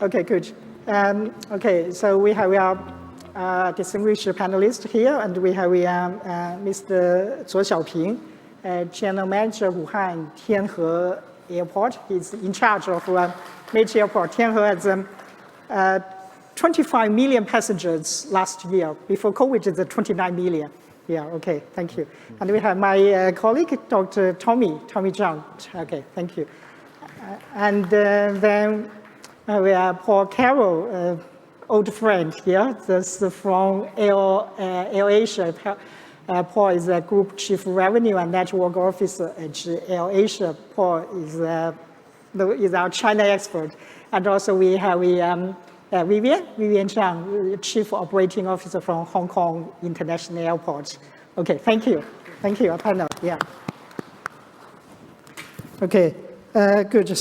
Okay, good. Okay, so we have our distinguished panelists here, and we have Mr. Zhou Xiaoping, General Manager of Wuhan Tianhe Airport. He's in charge of major airport. Tianhe has 25 million passengers last year. Before COVID, it's 29 million. Yeah, okay, thank you. And we have my colleague, Dr. Tommy Zhang. Okay, thank you. And then we have Paul Carroll, old friend here. This is from AirAsia. Paul is a Group Chief Revenue and Network Officer at AirAsia. Paul is our China expert. And also we have Vivian Zhang, Chief Operating Officer from Hong Kong International Airport. Okay, thank you. Thank you, our panel. Yeah. Okay, good.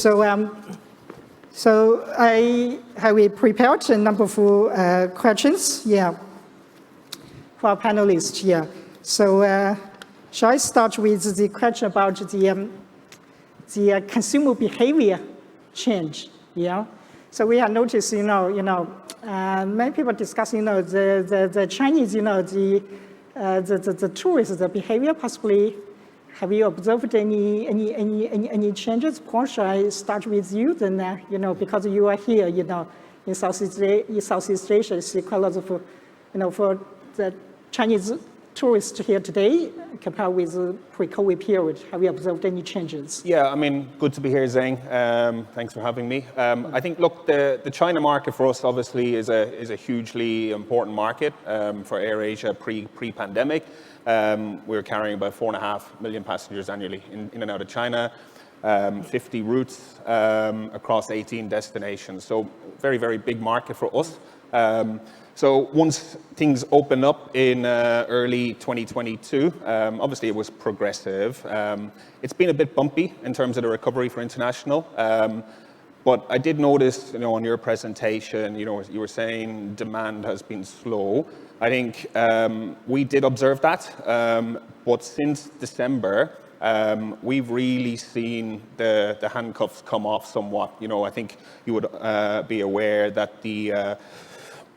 So I have prepared a number of questions, yeah, for our panelists here. So shall I start with the question about the consumer behavior change? Yeah. So we have noticed, many people discussing, the Chinese, the tourists, the behavior possibly. Have you observed any changes? Paul, shall I start with you? Then, because you are here, in Southeast Asia, see quite a lot of, for the Chinese tourists here today, compared with the pre-COVID period, have you observed any changes? Yeah, I mean, good to be here, Zheng. Thanks for having me. I think, look, the China market for us obviously is a hugely important market for AirAsia pre-pandemic. We were carrying about 4.5 million passengers annually in and out of China, 50 routes across 18 destinations. So very, very big market for us. So once things opened up in early 2022, obviously it was progressive. It's been a bit bumpy in terms of the recovery for international. But I did notice, on your presentation, you were saying demand has been slow. I think we did observe that, but since December, we've really seen the handcuffs come off somewhat. I think you would be aware that the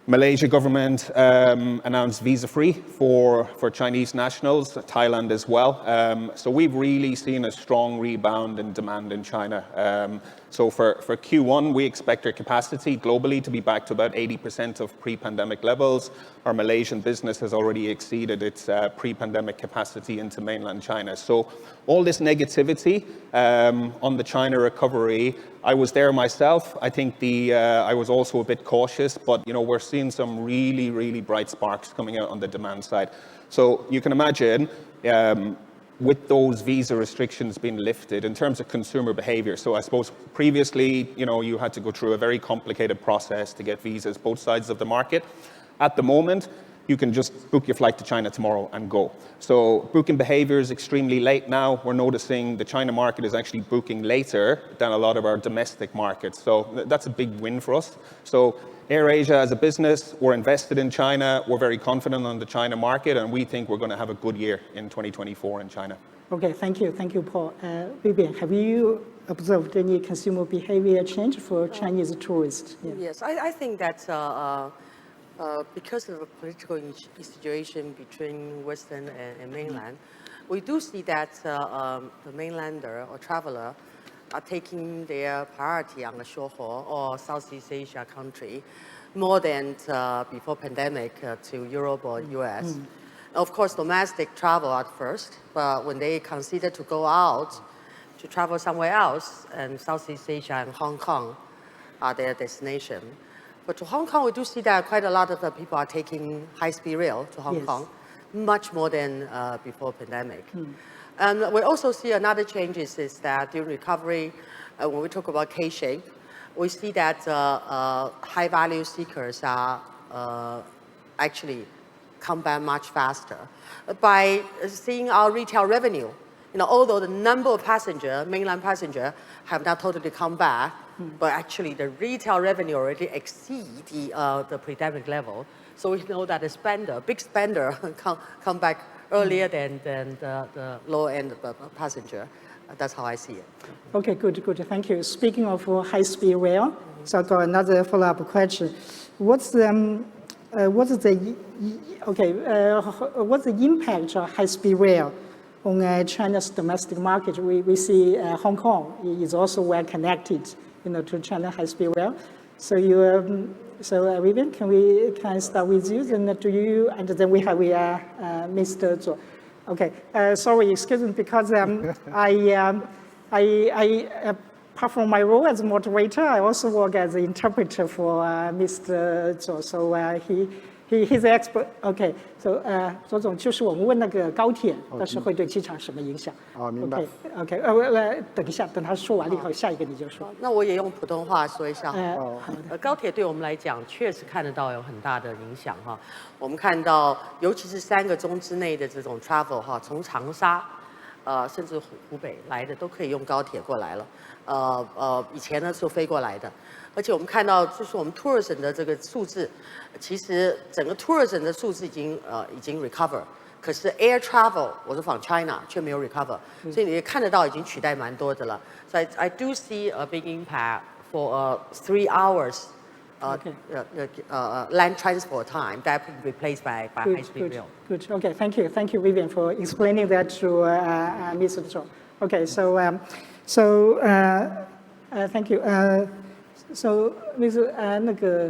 Malaysia government announced visa-free for Chinese nationals, Thailand as well. So we've really seen a strong rebound in demand in China. So for Q1, we expect our capacity globally to be back to about 80% of pre-pandemic levels. Our Malaysian business has already exceeded its pre-pandemic capacity into mainland China. So all this negativity on the China recovery, I was there myself. I think I was also a bit cautious, but we're seeing some really, really bright sparks coming out on the demand side. So you can imagine, with those visa restrictions being lifted in terms of consumer behavior. So I suppose previously, you had to go through a very complicated process to get visas, both sides of the market. At the moment, you can just book your flight to China tomorrow and go. So booking behavior is extremely late now. We're noticing the China market is actually booking later than a lot of our domestic markets. So that's a big win for us. So AirAsia as a business, we're invested in China. We're very confident on the China market, and we think we're going to have a good year in 2024 in China. Okay, thank you. Thank you, Paul. Vivian, have you observed any consumer behavior change for Chinese tourists? Yeah. Yes, I think that because of the political situation between Western and mainland, we do see that the mainlander or traveler are taking their priority on the short haul or Southeast Asia country more than before pandemic to Europe or US. Of course, domestic travel at first, but when they consider to go out to travel somewhere else, and Southeast Asia and Hong Kong are their destination. But to Hong Kong, we do see that quite a lot of the people are taking high-speed rail to Hong Kong, much more than before pandemic. And we also see another change is that during recovery, when we talk about K-shape, we see that high-value seekers are actually come back much faster. By seeing our retail revenue, although the number of mainland passenger, have not totally come back, but actually the retail revenue already exceed the pre-pandemic level. So we know that the big spender come back earlier than the low-end passenger. That's how I see it. Okay, good. Thank you. Speaking of high-speed rail, so I've got another follow-up question. What's the impact of high-speed rail on China's domestic market? We see Hong Kong is also well connected, to China high-speed rail. So Vivian, can I start with you? Then and then we have Mr. Zhou. Okay, sorry, excuse me, because apart from my role as moderator, I also work as an interpreter for Mr. Zhou. So he's the expert. Okay, so 左总就是我们问那个高铁到时候会对机场什么影响？明白。OK， 等一下，等他说完了以后，下一个你就说。那我也用普通话说一下。好的。高铁对我们来讲，确实看得到有很大的影响哈。我们看到，尤其是3个钟之内的这种 travel 哈，从长沙，甚至湖北来的都可以用高铁过来了。以前呢是飞过来的。而且我们看到，就是我们 tourism 的这个数字，其实整个 tourism 的数字已经 recover， 可是 air travel 我是 from China 却没有 recover， 所以你也看得到已经取代蛮多的了。So I do see a big impact for 3 hours land transport time that will be replaced by high-speed rail. Good. Okay, thank you, Vivian, for explaining that to Mr. Zhou. Okay, so thank you. So, Mr.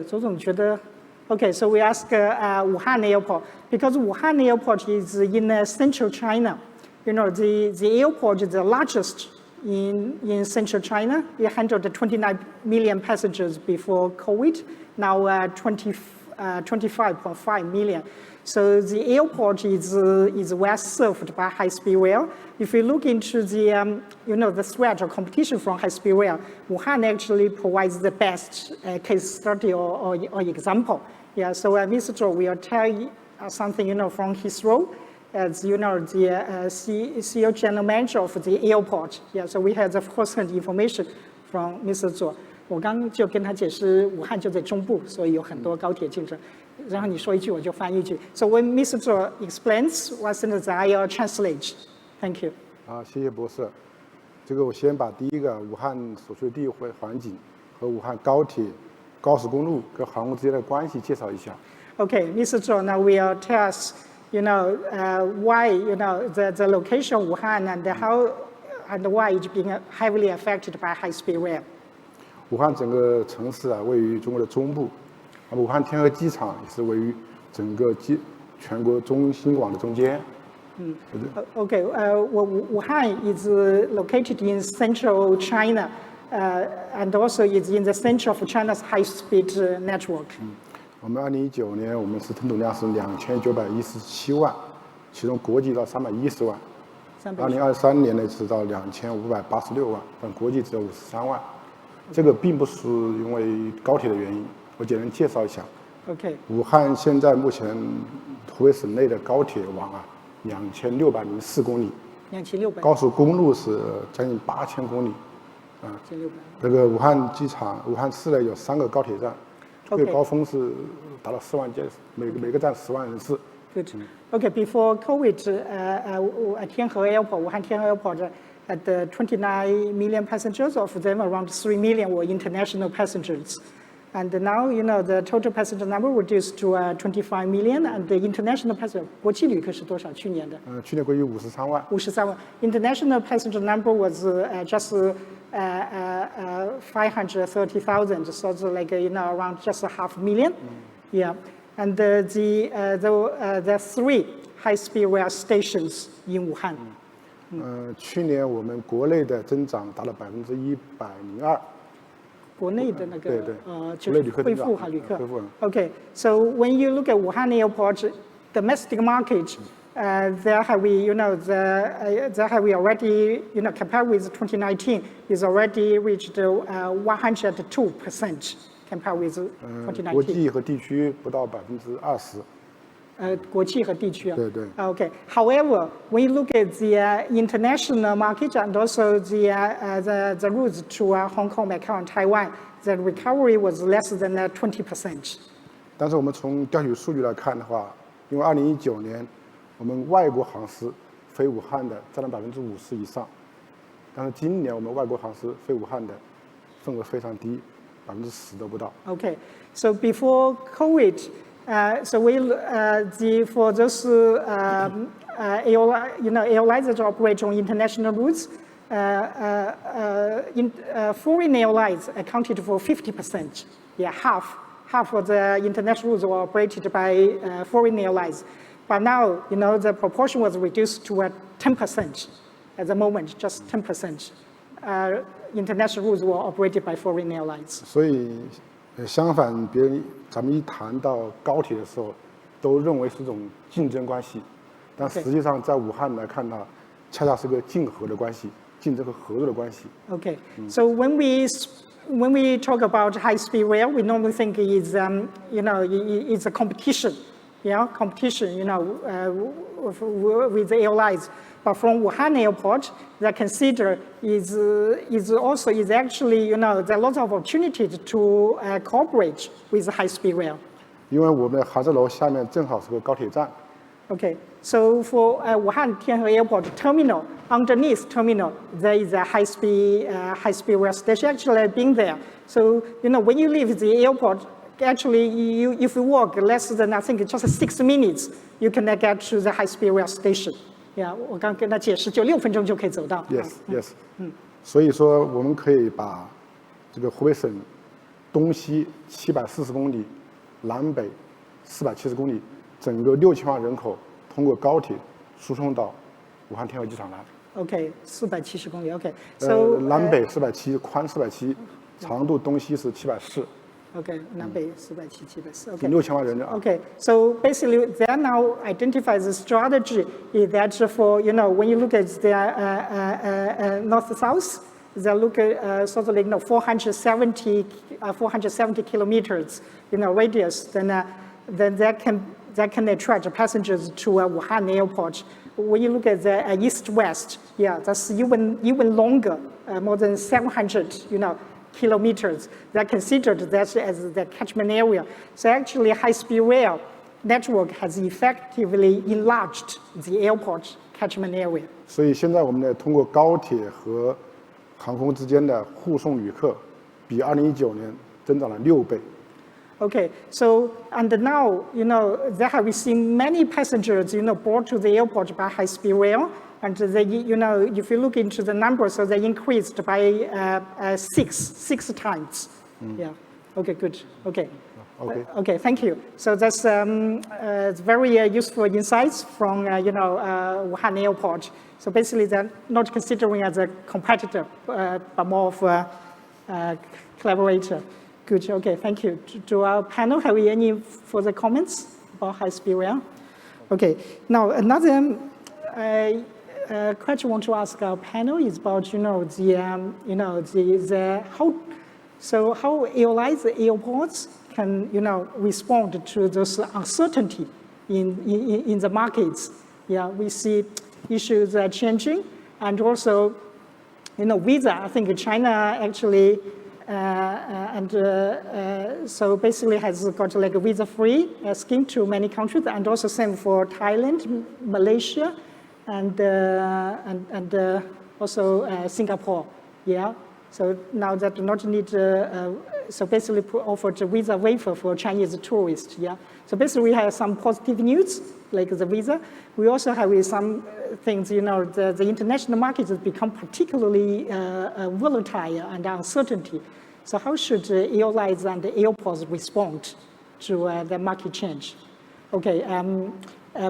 左总觉得 okay, so we ask Wuhan Airport, because Wuhan Airport is in central China. The airport is the largest in central China. It handled 29 million passengers before COVID, now 25.5 million. So the airport is well served by high-speed rail. If we look into the the threat or competition from high-speed rail, Wuhan actually provides the best case study or example. Yeah. So Mr. Zhou will tell you something from his role as the CEO General Manager of the airport. Yeah. So we have the first-hand information from Mr. Zhou. 我刚就跟他解释，武汉就在中部，所以有很多高铁竞争。然后你说一句，我就翻译一句。So when Mr. Zhou explains one sentence, I'll translate. Thank you. 谢谢博士。这个我先把第一个武汉所处的地理环境和武汉高铁、高速公路跟航空之间的关系介绍一下。Okay, Mr. Zhou now will tell us, why the location of Wuhan and how and why it's being heavily affected by high-speed rail. 武汉整个城市位于中国的中部，武汉天河机场也是位于整个全国中心网的中间。Okay, Wuhan is located in central China, and also is in the center of China's high-speed network. 我们2019年我们是吞吐量是2917万，其中国际到310万。2023年呢是到2586万，但国际只有53万。这个并不是因为高铁的原因，我简单介绍一下。Okay. 武汉现在目前湖北省内的高铁网2604公里，2600。高速公路是将近8000公里，这个武汉机场、武汉市内有3个高铁站，最高峰是达到4万架，每个站10万人次。Good. Okay, before COVID, Tianhe Airport, Wuhan Tianhe Airport had 29 million passengers. Of them, around 3 million were international passengers. And now, the total passenger number reduced to 25 million. And the international passenger, 国际旅客是多少？去年的？去年国际53万。53万。International passenger number was just 530,000, so it's like around just 500,000. Yeah. And there are 3 high-speed rail stations in Wuhan. 去年我们国内的增长达到102%。国内的那个就是恢复哈旅客。Okay, so when you look at Wuhan Airport, domestic market, there have we already compared with 2019 is already reached 102% compared with 2019. 国际和地区不到20%。国际和地区啊。对对。Okay. However, when you look at the international market and also the routes to Hong Kong, Macau, and Taiwan, the recovery was less than 20%. 但是我们从调取数据来看的话，因为2019年我们外国航司飞武汉的占了50%以上，但是今年我们外国航司飞武汉的份额非常低，10%都不到。Okay, so before COVID, so for those airlines that operate on international routes, foreign airlines accounted for 50%. Yeah, half of the international routes were operated by foreign airlines. But now, the proportion was reduced to 10%. At the moment, just 10%. International routes were operated by foreign airlines. 所以，相反，咱们一谈到高铁的时候，都认为是种竞争关系，但实际上在武汉来看呢，恰恰是个竞合的关系，竞争和合作的关系。Okay, so when we talk about high-speed rail, we normally think it's it's a competition, competition, with the airlines. But from Wuhan Airport, they consider is actually, there are lots of opportunities to cooperate with high-speed rail. 因为我们的航站楼下面正好是个高铁站。Okay, so for Wuhan Tianhe Airport terminal, underneath terminal, there is a high-speed rail station. Actually, I've been there. So, when you leave the airport, actually, if you walk less than, I think, just 6 minutes, you can get to the high-speed rail station. Yeah, 我刚跟他解释，就6分钟就可以走到。Yes. 所以说，我们可以把这个湖北省东西740公里，南北470公里，整个6000万人口通过高铁输送到武汉天河机场来。Okay, 470公里。Okay, so 南北470，宽470，长度东西是740。Okay, 南北470、740。Okay. 6000万人啊。Okay, so basically, they now identify the strategy is that for when you look at the north-south, they look at sort of like 470 kilometers radius. Then that can attract passengers to Wuhan Airport. When you look at the east-west, that's even longer, more than 700 kilometers. They're considered that as the catchment area. So actually, high-speed rail network has effectively enlarged the airport catchment area. 所以现在我们呢，通过高铁和航空之间的护送旅客，比2019年增长了6倍。Okay, so and now there have we seen many passengers brought to the airport by high-speed rail. And they, if you look into the numbers, so they increased by six times. Yeah. Okay. Good. Okay. Okay. Thank you. So that's very useful insights from Wuhan Airport. So basically, they're not considering as a competitor, but more of a collaborator. Good. Okay. Thank you. To our panel, have we any further comments about high-speed rail? Okay. Now another. Question I want to ask our panel is about how airlines, airports can respond to this uncertainty in the markets. Yeah, we see issues are changing, and also visa. I think China actually so basically has got like a visa-free scheme to many countries, and also same for Thailand, Malaysia. And also Singapore, So now that do not need, so basically offered a visa waiver for Chinese tourists, So basically we have some positive news, like the visa. We also have some things, the international market has become particularly volatile and uncertainty. So how should airlines and airports respond to the market change? Okay,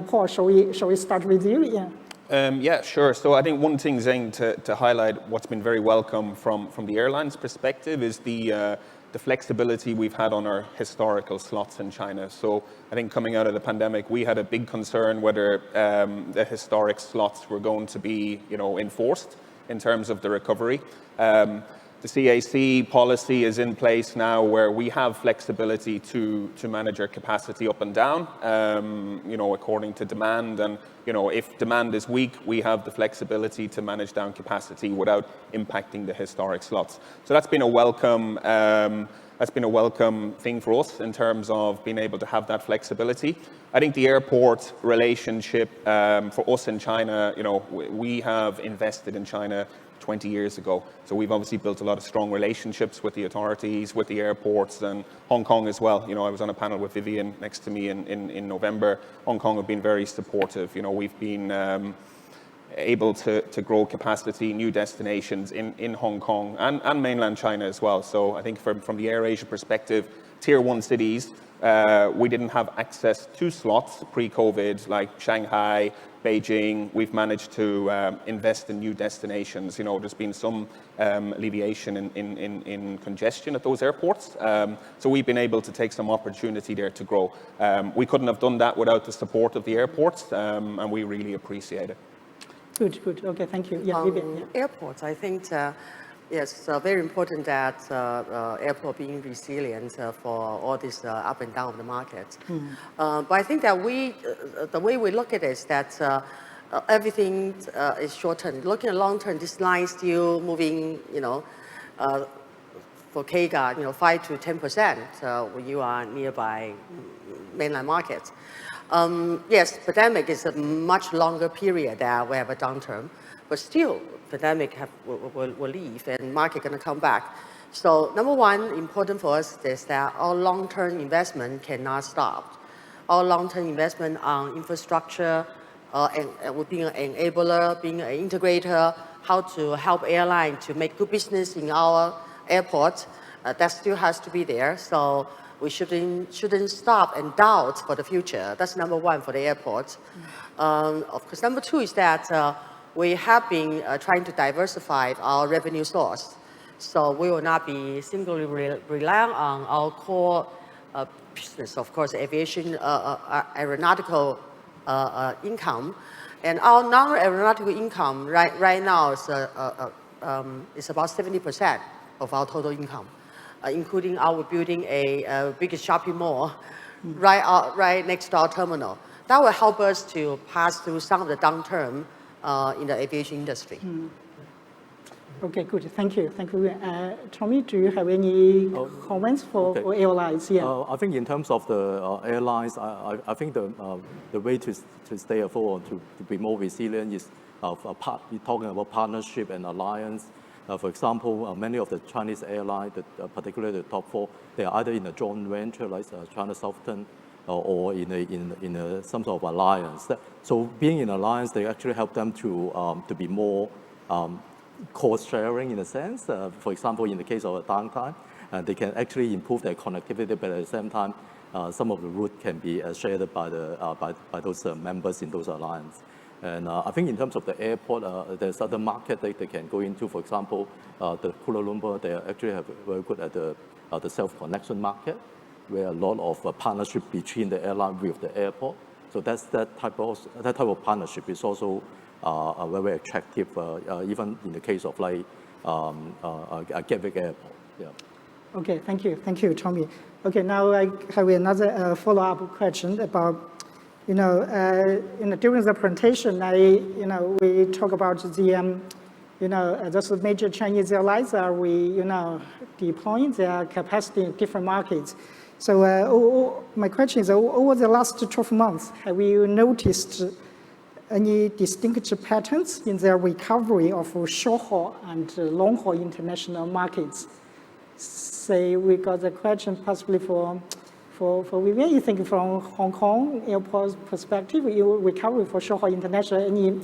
Paul, shall we start with you? Yeah, sure. So I think one thing, Zheng, to highlight what's been very welcome from the airlines' perspective is the flexibility we've had on our historical slots in China. So I think coming out of the pandemic, we had a big concern whether the historic slots were going to be, enforced in terms of the recovery. The CAC policy is in place now where we have flexibility to manage our capacity up and down, according to demand. And, if demand is weak, we have the flexibility to manage down capacity without impacting the historic slots. So that's been a welcome thing for us in terms of being able to have that flexibility. I think the airport relationship for us in China, we have invested in China 20 years ago. So we've obviously built a lot of strong relationships with the authorities, with the airports, and Hong Kong as well. I was on a panel with Vivian next to me in November. Hong Kong have been very supportive. We've been able to grow capacity, new destinations in Hong Kong and mainland China as well. So I think from the AirAsia perspective, tier 1 cities, we didn't have access to slots pre-COVID, like Shanghai, Beijing. We've managed to invest in new destinations. There's been some alleviation in congestion at those airports. So we've been able to take some opportunity there to grow. We couldn't have done that without the support of the airports, and we really appreciate it. Good. Okay, thank you. Yeah, Vivian. Yeah. Airports, I think, yes, very important that airport being resilient for all this up and down of the market. But I think that the way we look at it is that everything is short-term. Looking at long-term, this line is still moving, for CAGR, 5 to 10% when you are nearby mainland markets. Yes, pandemic is a much longer period that we have a downturn, but still, pandemic will leave and market going to come back. So number one, important for us is that our long-term investment cannot stop. Our long-term investment on infrastructure, and being an enabler, being an integrator, how to help airline to make good business in our airport, that still has to be there. So we shouldn't stop and doubt for the future. That's number one for the airports. Of course, number two is that we have been trying to diversify our revenue source. So we will not be singly reliant on our core business, of course, aviation, aeronautical income. And our non-aeronautical income right now is about 70% of our total income, including our building a biggest shopping mall right next to our terminal. That will help us to pass through some of the downturn in the aviation industry. Okay, good. Thank you. Tommy, do you have any comments for airlines? Yeah. I think in terms of the airlines, I think the way to stay afloat or to be more resilient is talking about partnership and alliance. For example, many of the Chinese airlines, particularly the top 4, they are either in a joint venture like China Southern or in some sort of alliance. So being in alliance, they actually help them to be more cost sharing in a sense. For example, in the case of a downtime, they can actually improve their connectivity, but at the same time, some of the route can be shared by those members in those alliances. And I think in terms of the airport, there's other market they can go into. For example, the Kuala Lumpur, they actually have very good at the self-connection market, where a lot of partnership between the airline with the airport. So that type of partnership is also very attractive, even in the case of like a Gatwick Airport. Yeah. Okay, thank you, Tommy. Okay, now I have another follow-up question about, during the presentation, we talk about the, those major Chinese airlines are deploying their capacity in different markets. So my question is, over the last 12 months, have you noticed any distinct patterns in the recovery of short-haul and long-haul international markets? Say we got the question possibly for Vivian, you think from Hong Kong airport's perspective, you recovery for short-haul international, any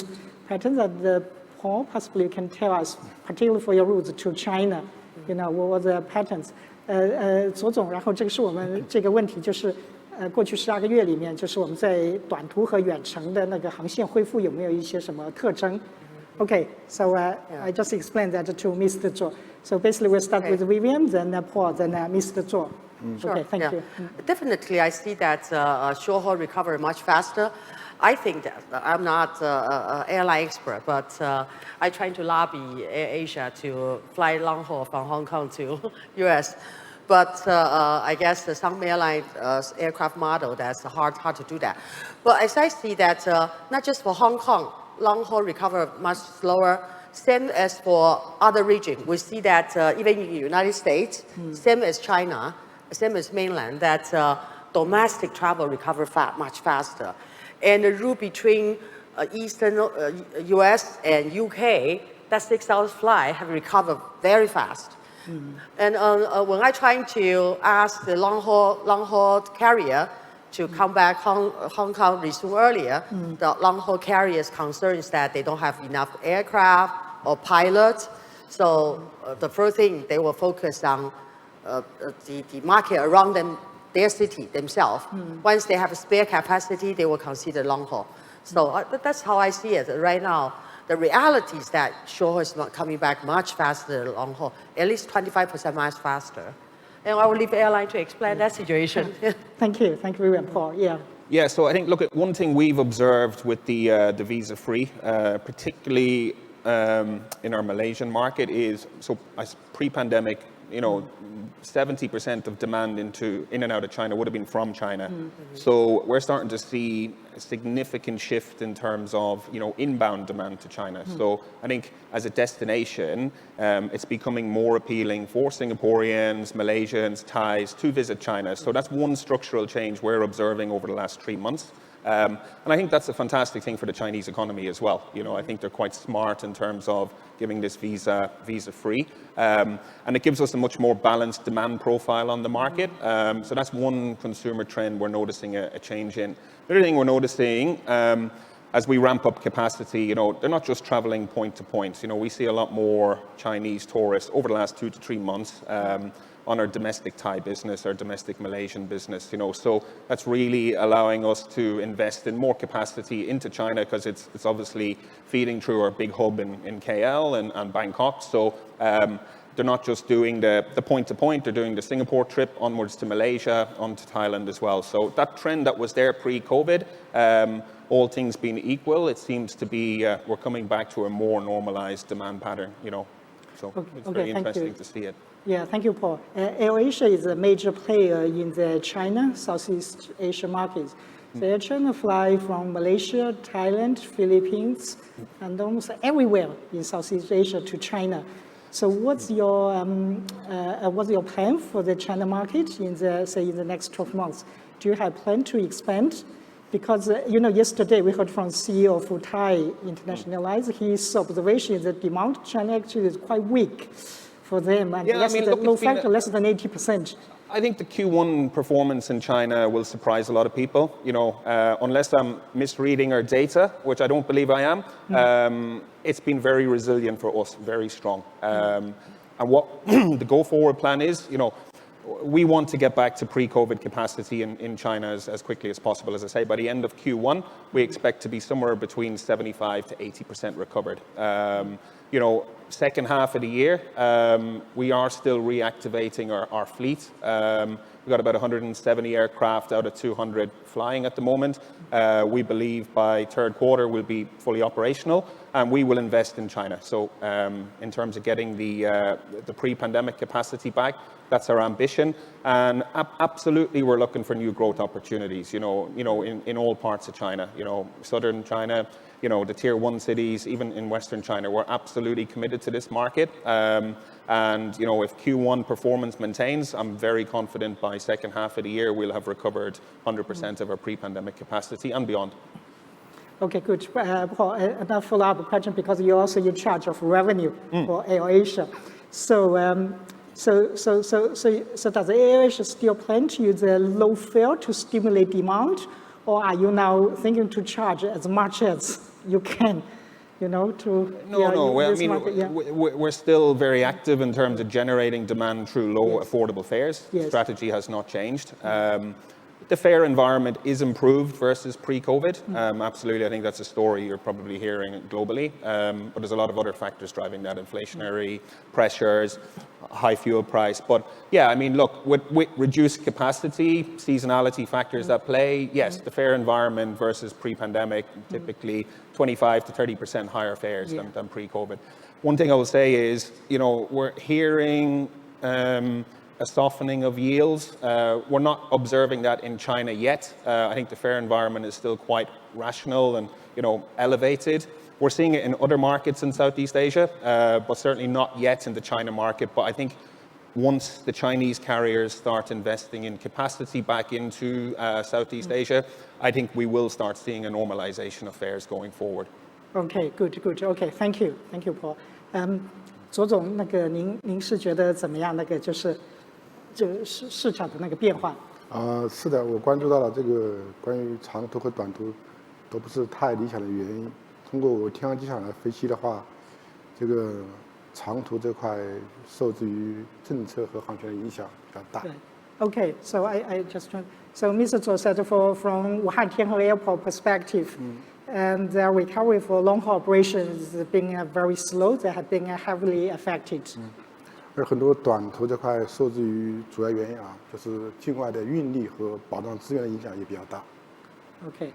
patterns that Paul possibly can tell us, particularly for your routes to China, what were the patterns? 左总，然后这个是我们这个问题，就是过去12个月里面，就是我们在短途和远程的那个航线恢复有没有一些什么特征 ？Okay, so I just explained that to Mr. Zhou. So basically, we'll start with Vivian, then Paul, then Mr. Zhou. Sure. Okay, thank you. Definitely, I see that short-haul recover much faster. I think that I'm not an airline expert, but I try to lobby AirAsia to fly long haul from Hong Kong to US. But I guess some airline aircraft model, that's hard to do that. But as I see that, not just for Hong Kong, long haul recover much slower. Same as for other regions. We see that even in the United States, same as China, same as mainland, that domestic travel recover much faster. And the route between Eastern US and UK that 6 hours flight have recovered very fast. And when I trying to ask the long haul carrier to come back Hong Kong resume earlier, the long haul carrier's concern is that they don't have enough aircraft or pilots. So the first thing they will focus on the market around them, their city themselves. Once they have a spare capacity, they will consider long haul. So that's how I see it right now. The reality is that short haul is not coming back much faster than long haul, at least 25% much faster. And I will leave airline to explain that situation. Thank you very much, Paul. Yeah. Yeah, so I think, look, at one thing we've observed with the visa-free, particularly in our Malaysian market, is so pre-pandemic, 70% of demand in and out of China would have been from China. So we're starting to see a significant shift in terms of inbound demand to China. So I think as a destination, it's becoming more appealing for Singaporeans, Malaysians, Thais to visit China. So that's one structural change we're observing over the last 3 months. And I think that's a fantastic thing for the Chinese economy as well. I think they're quite smart in terms of giving this visa-free. And it gives us a much more balanced demand profile on the market. So that's one consumer trend we're noticing a change in. The other thing we're noticing, as we ramp up capacity, they're not just traveling point to point. We see a lot more Chinese tourists over the last 2 to 3 months on our domestic Thai business, our domestic Malaysian business, so that's really allowing us to invest in more capacity into China because it's obviously feeding through our big hub in KL and Bangkok. So they're not just doing the point-to-point, they're doing the Singapore trip onwards to Malaysia, onto Thailand as well. So that trend that was there pre-COVID, all things being equal, it seems to be, we're coming back to a more normalized demand pattern, So it's very interesting to see it. Yeah, thank you, Paul. AirAsia is a major player in the China, Southeast Asia markets. So AirChina fly from Malaysia, Thailand, Philippines, and almost everywhere in Southeast Asia to China. So what's your plan for the China market in the next 12 months? Do you have plan to expand? Because yesterday we heard from CEO of Thai International Airlines. His observation is that demand China actually is quite weak for them, and load factor less than 80%. I think the Q1 performance in China will surprise a lot of people. Unless I'm misreading our data, which I don't believe I am, it's been very resilient for us, very strong. And what the go-forward plan is, we want to get back to pre-COVID capacity in China as quickly as possible. As I say, by the end of Q1, we expect to be somewhere between 75 to 80% recovered. Second half of the year, we are still reactivating our fleet. We've got about 170 aircraft out of 200 flying at the moment. We believe by third quarter we'll be fully operational, and we will invest in China. So in terms of getting the pre-pandemic capacity back, that's our ambition. And absolutely, we're looking for new growth opportunities. In all parts of China. Southern China. The tier 1 cities, even in Western China, we're absolutely committed to this market. And if Q1 performance maintains, I'm very confident by second half of the year we'll have recovered 100% of our pre-pandemic capacity and beyond. Okay, good. Paul, another follow-up question, because you're also in charge of revenue for AirAsia. So does AirAsia still plan to use a low fare to stimulate demand, or are you now thinking to charge as much as you can, we're still very active in terms of generating demand through low, affordable fares. Yes. The strategy has not changed. The fare environment is improved versus pre-COVID. Absolutely, I think that's a story you're probably hearing globally. But there's a lot of other factors driving that: inflationary pressures, high fuel price. But yeah, look, with reduced capacity, seasonality factors that play, yes, the fare environment versus pre-pandemic, typically 25 to 30% higher fares than pre-COVID. One thing I will say is, we're hearing a softening of yields. We're not observing that in China yet. I think the fare environment is still quite rational and elevated. We're seeing it in other markets in Southeast Asia, but certainly not yet in the China market. But I think once the Chinese carriers start investing in capacity back into Southeast Asia, I think we will start seeing a normalization of fares going forward. Okay, good. Okay, thank you, Paul. 左总，那个您是觉得怎么样？那个就是市场的那个变化？是的，我关注到了这个关于长途和短途都不是太理想的原因。通过我天航机场来分析的话，这个长途这块受制于政策和航权的影响比较大。Okay, so I just so Mr. Zhou said from Wuhan Tianhe Airport perspective, and the recovery for long-haul operations has been very slow. They have been heavily affected. 而很多短途这块受制于主要原因就是境外的运力和保障资源的影响也比较大。Okay,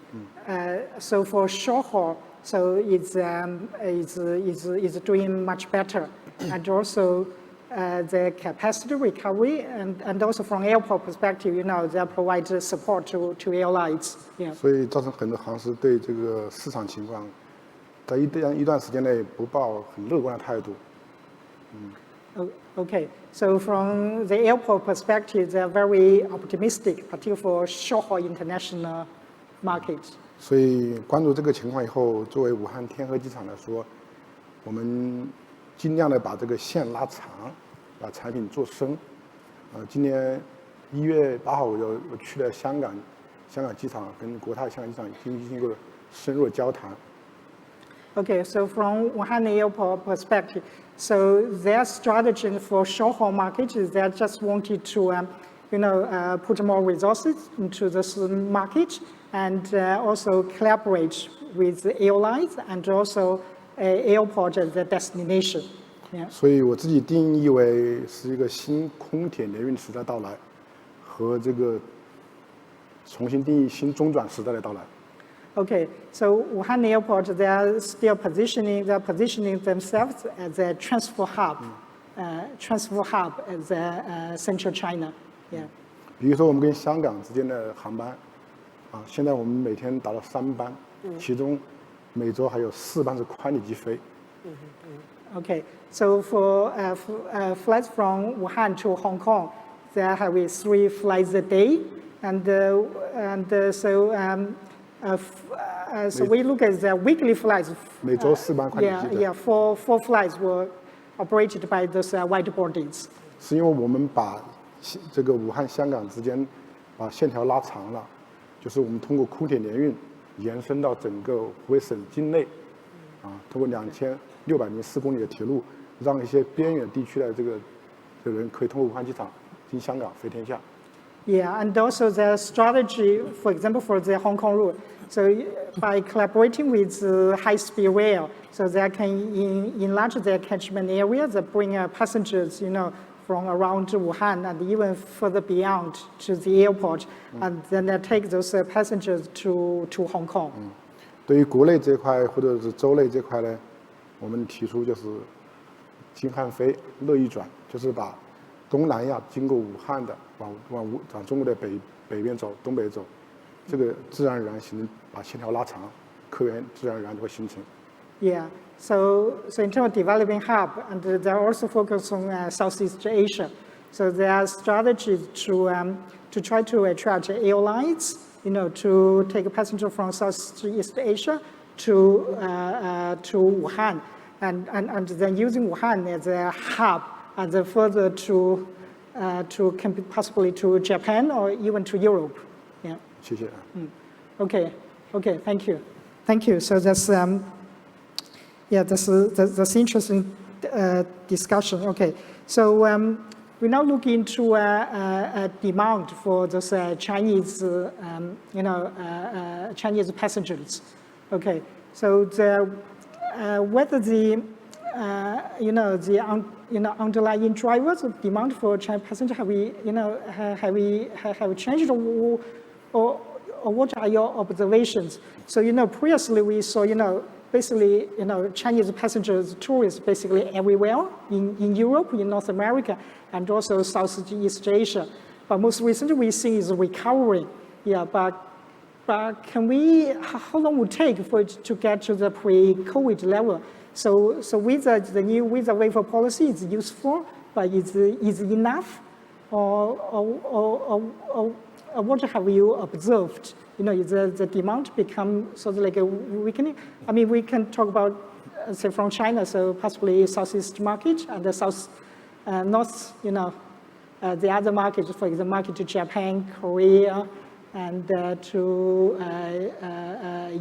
so for short haul, so it's doing much better, and also the capacity recovery, and also from airport perspective, they provide support to airlines. Yeah. 所以造成很多航司对这个市场情况，在一段时间内不抱很乐观的态度。Okay, so from the airport perspective, they're very optimistic, particularly for short-haul international markets. 所以关注这个情况以后，作为武汉天河机场来说，我们尽量的把这个线拉长，把产品做深。今年1月8号我去了香港机场，跟国泰香港机场经过深入的交谈。Okay, so from Wuhan Airport perspective, so their strategy for short-haul market is they just wanted to, put more resources into this market and also collaborate with airlines and also airport as a destination. Yeah. 所以我自己定义为是一个新空铁联运时代到来，和这个重新定义新中转时代的到来。Okay, so Wuhan Airport, they're still positioning themselves as a transfer hub as central China. Yeah. 比如说我们跟香港之间的航班，现在我们每天达到3班，其中每周还有4班是宽体机飞。Okay, so for flights from Wuhan to Hong Kong, there have 3 flights a day, and so we look at the weekly flights. 每周4班宽体机。Yeah, 4 flights were operated by those wide bodies. 是因为我们把这个武汉、香港之间把线条拉长了，就是我们通过空铁联运延伸到整个湖北省境内，通过2604公里的铁路，让一些边远地区的这个人可以通过武汉机场经香港飞天下。Yeah, and also the strategy, for example, for the Hong Kong route. So by collaborating with high-speed rail, so they can enlarge their catchment area, they bring passengers, from around Wuhan and even further beyond to the airport, and then they take those passengers to Hong Kong. 对于国内这块或者是州内这块呢，我们提出就是京汉飞、乐意转，就是把东南亚经过武汉的往中国的北边走、东北走，这个自然而然把线条拉长，客源自然而然就会形成。Yeah, so in terms of developing hub, and they're also focused on Southeast Asia. So their strategy to try to attract airlines, to take a passenger from Southeast Asia to Wuhan, and then using Wuhan as a hub, and then further to possibly to Japan or even to Europe. Yeah. 谢谢。Okay, thank you. So that's that's interesting discussion. Okay, so we now look into demand for those Chinese, Chinese passengers. Okay, so whether the underlying drivers of demand for Chinese passengers have changed, or what are your observations? So previously we saw basically Chinese passengers, tourists basically everywhere in Europe, in North America, and also Southeast Asia. But most recently we see is recovering. Yeah, but how long would it take for it to get to the pre-COVID level? So with the new visa waiver policy, it's useful, but is enough? Or what have you observed? Is the demand become sort of like a weakening? I mean, we can talk about say from China, so possibly Southeast market and the South, North, the other markets, for example, market to Japan, Korea, and to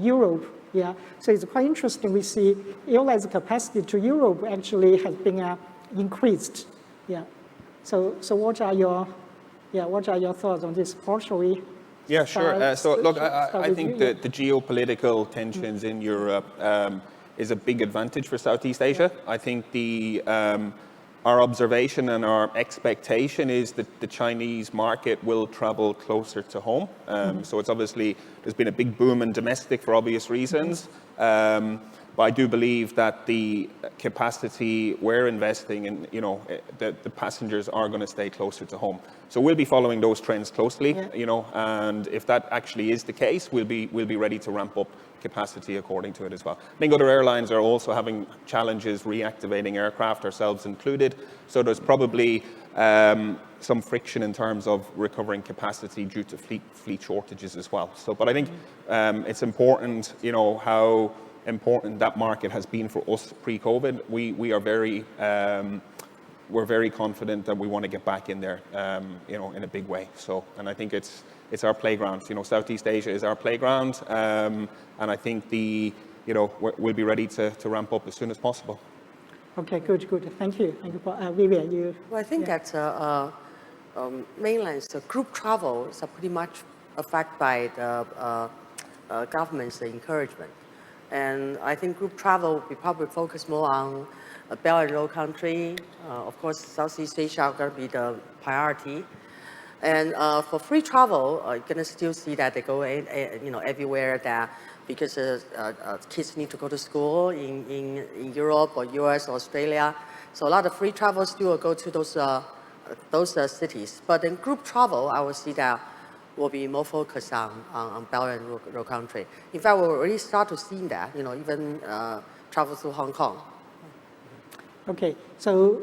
Europe. Yeah, so it's quite interesting. We see airlines capacity to Europe actually has been increased. Yeah, so what are your thoughts on this? Shall we? Yeah, sure. So look, I think the geopolitical tensions in Europe is a big advantage for Southeast Asia. I think our observation and our expectation is that the Chinese market will travel closer to home. So it's obviously, there's been a big boom in domestic for obvious reasons. But I do believe that the capacity we're investing in, the passengers are going to stay closer to home. So we'll be following those trends closely, and if that actually is the case, we'll be ready to ramp up capacity according to it as well. I think other airlines are also having challenges reactivating aircraft, ourselves included. So there's probably some friction in terms of recovering capacity due to fleet shortages as well. So, but I think it's important, how important that market has been for us pre-COVID. We are we're very confident that we want to get back in there, in a big way. So, and I think it's our playground. Southeast Asia is our playground, and I think we'll be ready to ramp up as soon as possible. Okay, good. Thank you. Vivian, you. Well, I think that mainland's group travel is pretty much affected by the government's encouragement. And I think group travel will be probably focused more on Belt and Road country. Of course, Southeast Asia are going to be the priority. And for free travel, you're going to still see that they go everywhere that because kids need to go to school in Europe or US or Australia. So a lot of free travel still will go to those cities. But in group travel, I will see that will be more focused on Belt and Road country. In fact, we already start to see that, even travel through Hong Kong. Okay, so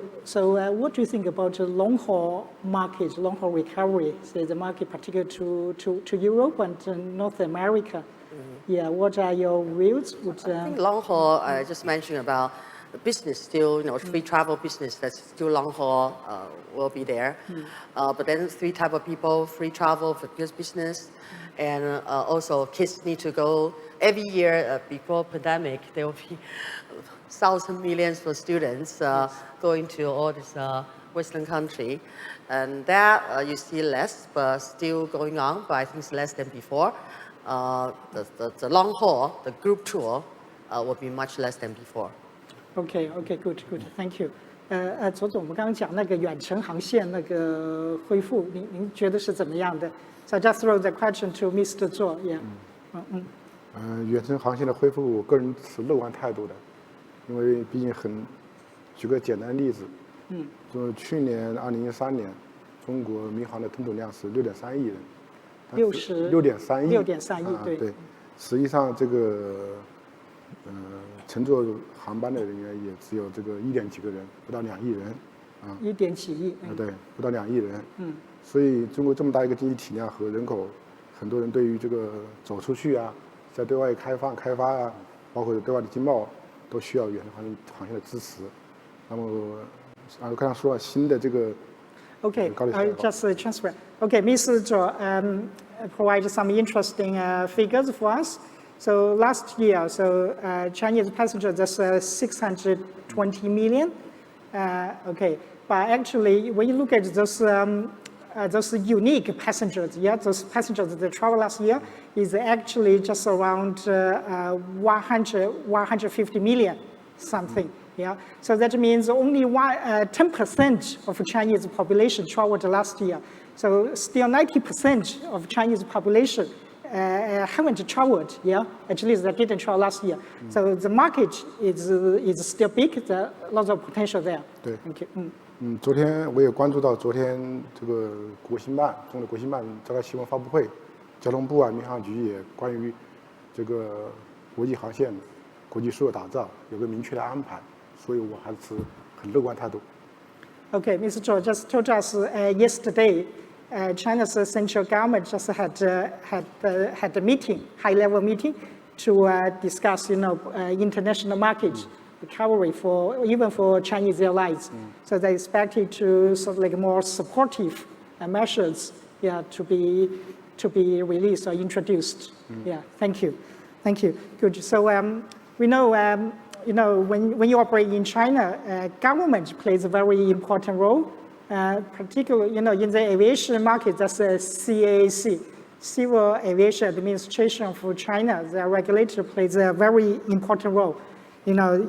what do you think about the long-haul market, long-haul recovery, say the market particular to Europe and North America? Yeah, what are your views? I think long-haul, I just mentioned about the business still, free travel business, that's still long-haul will be there. But then three type of people, free travel for business, and also kids need to go. Every year before pandemic, there will be thousands, millions for students going to all this Western country. And that you see less, but still going on, but I think it's less than before. The long haul, the group tour will be much less than before. Okay, good, thank you. 左总，我们刚刚讲那个远程航线那个恢复，您觉得是怎么样的 ？So I just throw the question to Mr. Zhou. Yeah. 远程航线的恢复，我个人持乐观态度的，因为毕竟举个简单例子，就去年2013年，中国民航的吞吐量是6.3亿人，6.3亿，6.3亿，对，实际上这个乘坐航班的人员也只有这个1点几个人，不到2亿人，1点几亿，对，不到2亿人，所以中国这么大一个经济体量和人口，很多人对于这个走出去啊，在对外开发啊，包括对外的经贸，都需要远程航线的支持。那么，刚刚说了新的这个 Okay, I just transfer. Okay, Mr. Zhou provided some interesting figures for us. So last year, Chinese passengers, that's 620 million. Okay, but actually, when you look at those unique passengers, those passengers that traveled last year is actually just around 150 million something. Yeah, so that means only 10% of Chinese population traveled last year. So still 90% of Chinese population haven't traveled, at least they didn't travel last year. So the market is still big, there's lots of potential there. 对 Thank you. 昨天我也关注到，昨天这个中国国新办召开新闻发布会，交通部民航局也关于这个国际航线、国际数的打造有个明确的安排，所以我还是持很乐观态度。Okay, Mr. Zhou just told us yesterday, China's central government just had a meeting, high-level meeting, to discuss, international market recovery for even for Chinese airlines. So they expected to sort of like more supportive measures, yeah, to be released or introduced. Yeah, thank you, good. So we know, when you operate in China, government plays a very important role. Particularly, in the aviation market, that's the CAAC, Civil Aviation Administration for China. The regulator plays a very important role. We have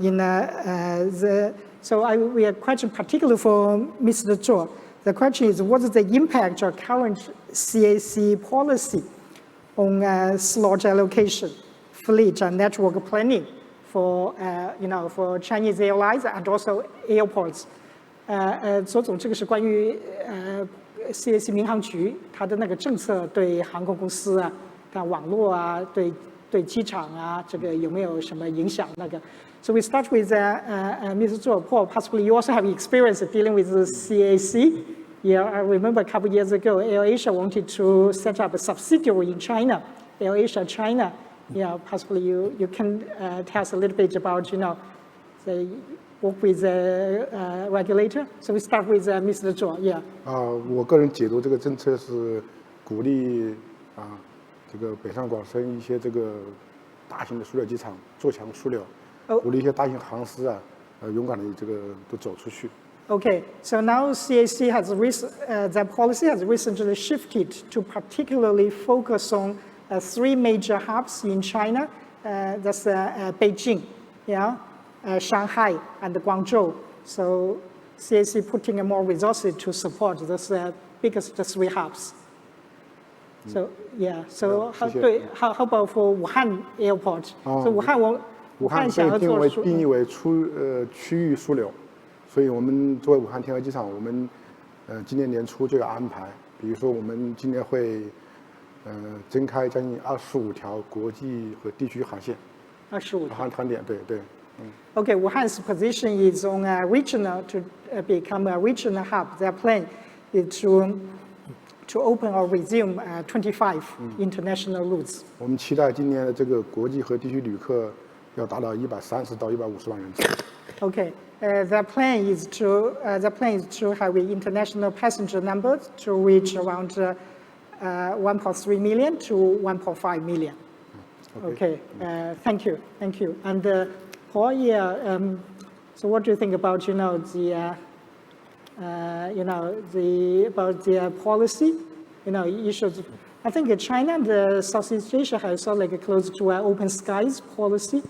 a question particular for Mr. Zhou. The question is, what is the impact of current CAAC policy on slot allocation, fleet, and network planning for Chinese airlines and also airports? 周总，这个是关于CAAC 民航局它的那个政策对航空公司啊、网络啊、对机场啊，这个有没有什么影响？那个 So we start with Mr. Zhou. Paul, possibly you also have experience dealing with the CAAC. Yeah, I remember a couple of years ago, AirAsia wanted to set up a subsidiary in China, AirAsia China. Yeah, possibly you can tell us a little bit about, the work with the regulator. So we start with Mr. Zhou. Yeah. 我个人解读这个政策是鼓励这个北上广深一些这个大型的枢纽机场做强枢纽，鼓励一些大型航司勇敢的这个都走出去。Okay, so now CAAC has their policy has recently shifted to particularly focus on 3 major hubs in China. That's Beijing, yeah, Shanghai, and Guangzhou. So CAAC putting more resources to support those biggest 3 hubs. So yeah, so how about for Wuhan Airport? So武汉想要做定义为区域枢纽，所以我们作为武汉天河机场，我们今年年初就有安排，比如说我们今年会增开将近25条国际和地区航线。25条航点，对。Okay, Wuhan's position is on a regional to become a regional hub. Their plan is to open or resume 25 international routes. 我们期待今年的这个国际和地区旅客要达到130到150万人次。Okay, their plan is to have international passenger numbers to reach around 1.3 million to 1.5 million. Okay, thank you. And Paul, yeah. So what do you think about the policy, issues? I think China and Southeast Asia has sort of like close to an open skies policy.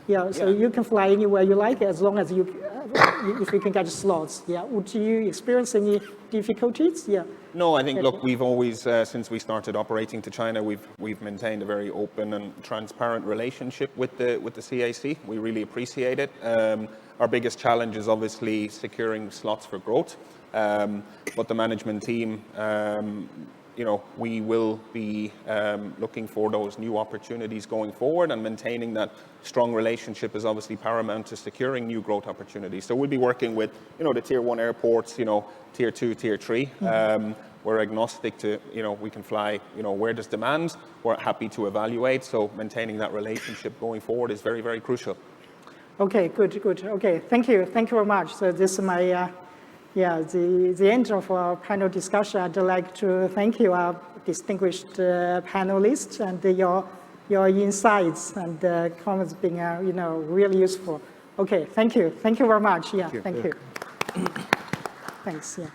Yeah, so you can fly anywhere you like as long as if you can get slots. Yeah, would you experience any difficulties? Yeah. No, I think, look, we've always, since we started operating to China, we've maintained a very open and transparent relationship with the CAAC. We really appreciate it. Our biggest challenge is obviously securing slots for growth. But the management team, we will be looking for those new opportunities going forward, and maintaining that strong relationship is obviously paramount to securing new growth opportunities. So we'll be working with, the tier 1 airports, tier 2, tier 3. We're agnostic to, we can fly, where there's demand. We're happy to evaluate. So maintaining that relationship going forward is very, very crucial. Okay, good. Okay, thank you very much. So this is my, the end of our panel discussion. I'd like to thank you, our distinguished panelists, and your insights and comments being, really useful. Okay, thank you very much. Yeah, thank you. Thanks. Yeah.